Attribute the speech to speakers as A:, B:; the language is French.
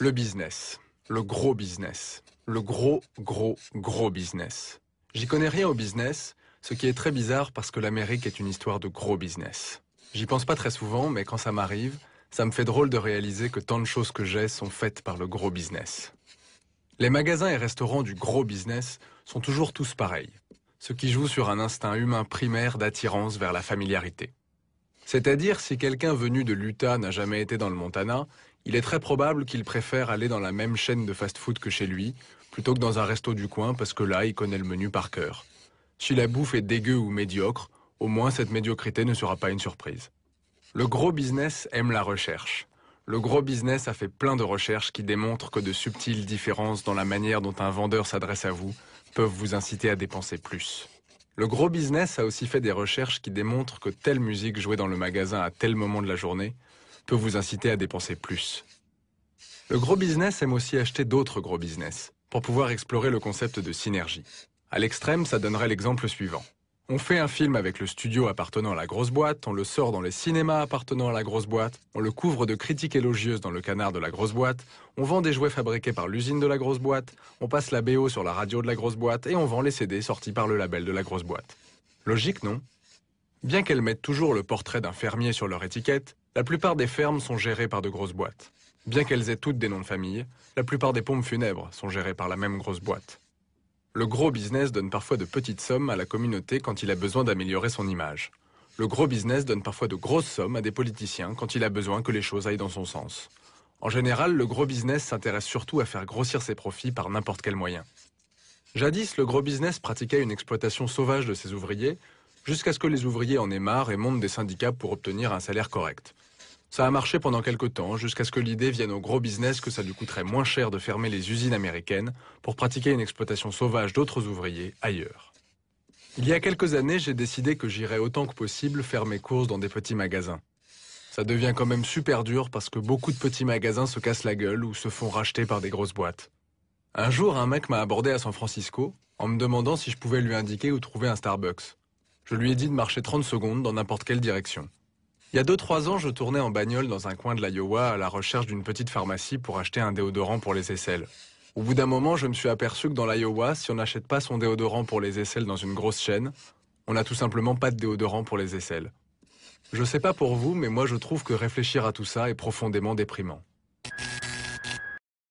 A: Le business. Le gros business. Le gros business. J'y connais rien au business, ce qui est très bizarre parce que l'Amérique est une histoire de gros business. J'y pense pas très souvent, mais quand ça m'arrive, ça me fait drôle de réaliser que tant de choses que j'ai sont faites par le gros business. Les magasins et restaurants du gros business sont toujours tous pareils, ce qui joue sur un instinct humain primaire d'attirance vers la familiarité. C'est-à-dire, si quelqu'un venu de l'Utah n'a jamais été dans le Montana, il est très probable qu'il préfère aller dans la même chaîne de fast-food que chez lui, plutôt que dans un resto du coin parce que là, il connaît le menu par cœur. Si la bouffe est dégueu ou médiocre, au moins cette médiocrité ne sera pas une surprise. Le gros business aime la recherche. Le gros business a fait plein de recherches qui démontrent que de subtiles différences dans la manière dont un vendeur s'adresse à vous peuvent vous inciter à dépenser plus. Le gros business a aussi fait des recherches qui démontrent que telle musique jouée dans le magasin à tel moment de la journée peut vous inciter à dépenser plus. Le gros business aime aussi acheter d'autres gros business pour pouvoir explorer le concept de synergie. À l'extrême, ça donnerait l'exemple suivant. On fait un film avec le studio appartenant à la grosse boîte, on le sort dans les cinémas appartenant à la grosse boîte, on le couvre de critiques élogieuses dans le canard de la grosse boîte, on vend des jouets fabriqués par l'usine de la grosse boîte, on passe la BO sur la radio de la grosse boîte et on vend les CD sortis par le label de la grosse boîte. Logique, non? Bien qu'elles mettent toujours le portrait d'un fermier sur leur étiquette, la plupart des fermes sont gérées par de grosses boîtes. Bien qu'elles aient toutes des noms de famille, la plupart des pompes funèbres sont gérées par la même grosse boîte. Le gros business donne parfois de petites sommes à la communauté quand il a besoin d'améliorer son image. Le gros business donne parfois de grosses sommes à des politiciens quand il a besoin que les choses aillent dans son sens. En général, le gros business s'intéresse surtout à faire grossir ses profits par n'importe quel moyen. Jadis, le gros business pratiquait une exploitation sauvage de ses ouvriers, jusqu'à ce que les ouvriers en aient marre et montent des syndicats pour obtenir un salaire correct. Ça a marché pendant quelques temps, jusqu'à ce que l'idée vienne au gros business que ça lui coûterait moins cher de fermer les usines américaines pour pratiquer une exploitation sauvage d'autres ouvriers ailleurs. Il y a quelques années, j'ai décidé que j'irais autant que possible faire mes courses dans des petits magasins. Ça devient quand même super dur parce que beaucoup de petits magasins se cassent la gueule ou se font racheter par des grosses boîtes. Un jour, un mec m'a abordé à San Francisco en me demandant si je pouvais lui indiquer où trouver un Starbucks. Je lui ai dit de marcher 30 secondes dans n'importe quelle direction. Il y a 2-3 ans, je tournais en bagnole dans un coin de l'Iowa à la recherche d'une petite pharmacie pour acheter un déodorant pour les aisselles. Au bout d'un moment, je me suis aperçu que dans l'Iowa, si on n'achète pas son déodorant pour les aisselles dans une grosse chaîne, on n'a tout simplement pas de déodorant pour les aisselles. Je sais pas pour vous, mais moi je trouve que réfléchir à tout ça est profondément déprimant.